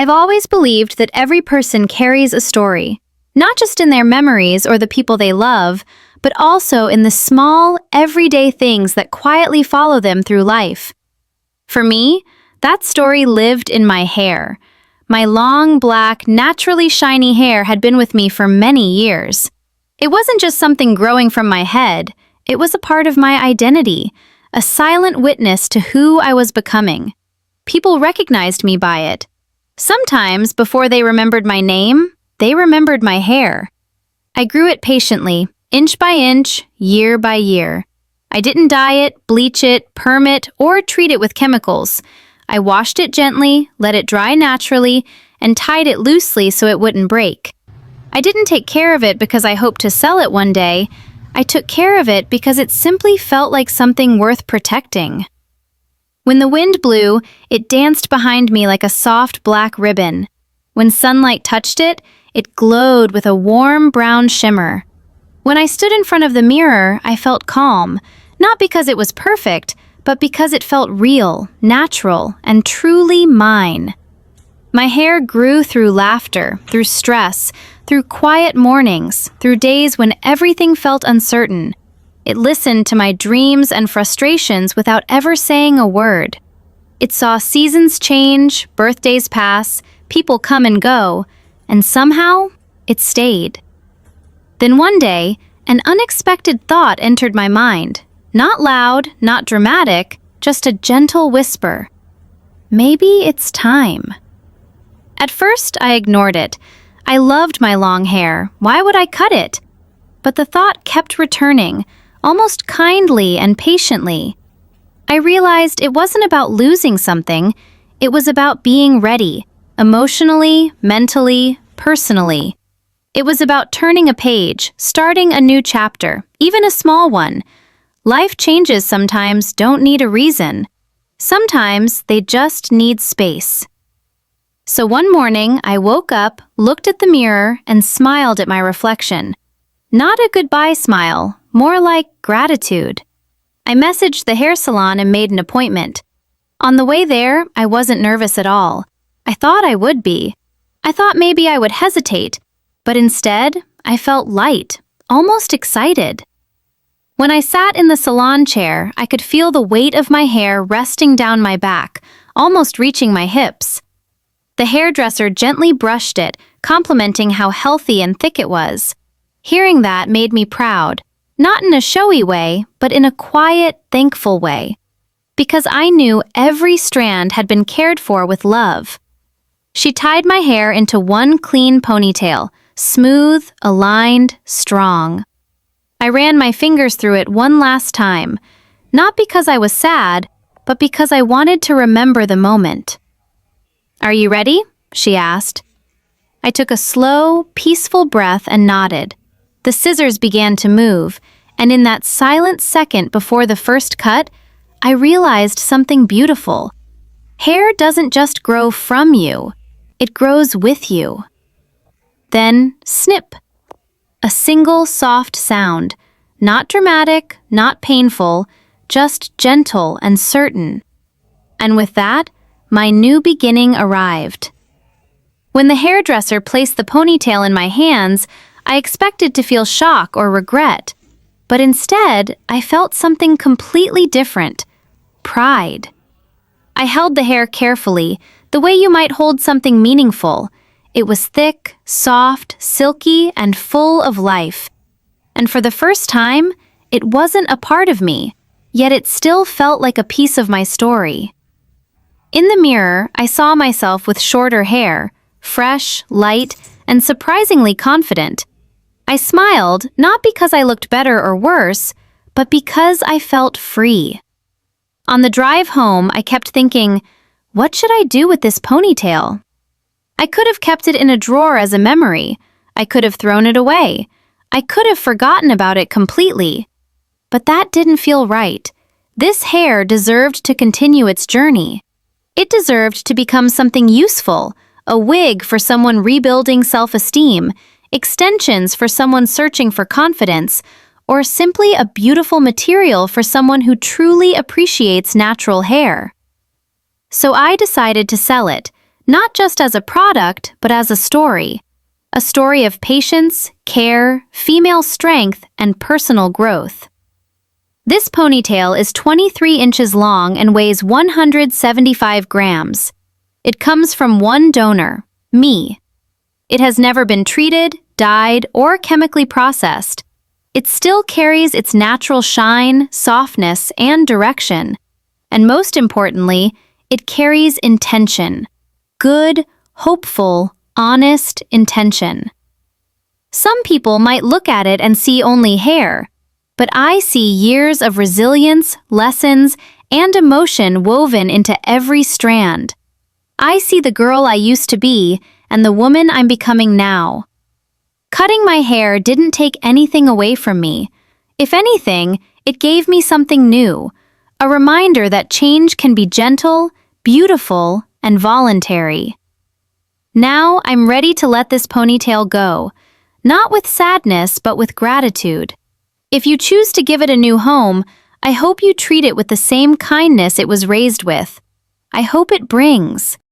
I've always believed that every person carries a story, not just in their memories or the people they love, but also in the small, everyday things that quietly follow them through life. For me, that story lived in my hair. My long, black, naturally shiny hair had been with me for many years. It wasn't just something growing from my head, it was a part of my identity, a silent witness to who I was becoming. People recognized me by it. Sometimes, before they remembered my name, they remembered my hair. I grew it patiently, inch by inch, year by year. I didn't dye it, bleach it, perm it, or treat it with chemicals. I washed it gently, let it dry naturally, and tied it loosely so it wouldn't break. I didn't take care of it because I hoped to sell it one day. I took care of it because it simply felt like something worth protecting. When the wind blew, it danced behind me like a soft black ribbon. When sunlight touched it, it glowed with a warm brown shimmer. When I stood in front of the mirror, I felt calm, not because it was perfect, but because it felt real, natural, and truly mine. My hair grew through laughter, through stress, through quiet mornings, through days when everything felt uncertain. It listened to my dreams and frustrations without ever saying a word. It saw seasons change, birthdays pass, people come and go, and somehow, it stayed. Then one day, an unexpected thought entered my mind. Not loud, not dramatic, just a gentle whisper. Maybe it's time. At first, I ignored it. I loved my long hair. Why would I cut it? But the thought kept returning, almost kindly and patiently. I realized it wasn't about losing something. It was about being ready, emotionally, mentally, personally. It was about turning a page, starting a new chapter, even a small one. Life changes sometimes don't need a reason. Sometimes they just need space. So one morning, I woke up, looked at the mirror, and smiled at my reflection. Not a goodbye smile, more like gratitude. I messaged the hair salon and made an appointment. On the way there, I wasn't nervous at all. I thought I would be. I thought maybe I would hesitate, but instead, I felt light, almost excited. When I sat in the salon chair, I could feel the weight of my hair resting down my back, almost reaching my hips. The hairdresser gently brushed it, complimenting how healthy and thick it was. Hearing that made me proud, not in a showy way, but in a quiet, thankful way. Because I knew every strand had been cared for with love. She tied my hair into one clean ponytail, smooth, aligned, strong. I ran my fingers through it one last time, not because I was sad, but because I wanted to remember the moment. "Are you ready?" she asked. I took a slow, peaceful breath and nodded. The scissors began to move, and in that silent second before the first cut, I realized something beautiful. Hair doesn't just grow from you, it grows with you. Then, snip. A single soft sound, not dramatic, not painful, just gentle and certain. And with that, my new beginning arrived. When the hairdresser placed the ponytail in my hands, I expected to feel shock or regret. But instead, I felt something completely different: pride. I held the hair carefully, the way you might hold something meaningful. It was thick, soft, silky, and full of life. And for the first time, it wasn't a part of me, yet it still felt like a piece of my story. In the mirror, I saw myself with shorter hair, fresh, light, and surprisingly confident. I smiled, not because I looked better or worse, but because I felt free. On the drive home, I kept thinking, what should I do with this ponytail? I could have kept it in a drawer as a memory. I could have thrown it away. I could have forgotten about it completely. But that didn't feel right. This hair deserved to continue its journey. It deserved to become something useful, a wig for someone rebuilding self-esteem, extensions for someone searching for confidence, or simply a beautiful material for someone who truly appreciates natural hair. So I decided to sell it, not just as a product, but as a story. A story of patience, care, female strength, and personal growth. This ponytail is 23 inches long and weighs 175 grams. It comes from one donor, me. It has never been treated, dyed, or chemically processed. It still carries its natural shine, softness, and direction. And most importantly, it carries intention. Good, hopeful, honest intention. Some people might look at it and see only hair, but I see years of resilience, lessons, and emotion woven into every strand. I see the girl I used to be and the woman I'm becoming now. Cutting my hair didn't take anything away from me. If anything, it gave me something new, a reminder that change can be gentle, beautiful, and voluntary. Now I'm ready to let this ponytail go, not with sadness but with gratitude. If you choose to give it a new home, I hope you treat it with the same kindness it was raised with. I hope it brings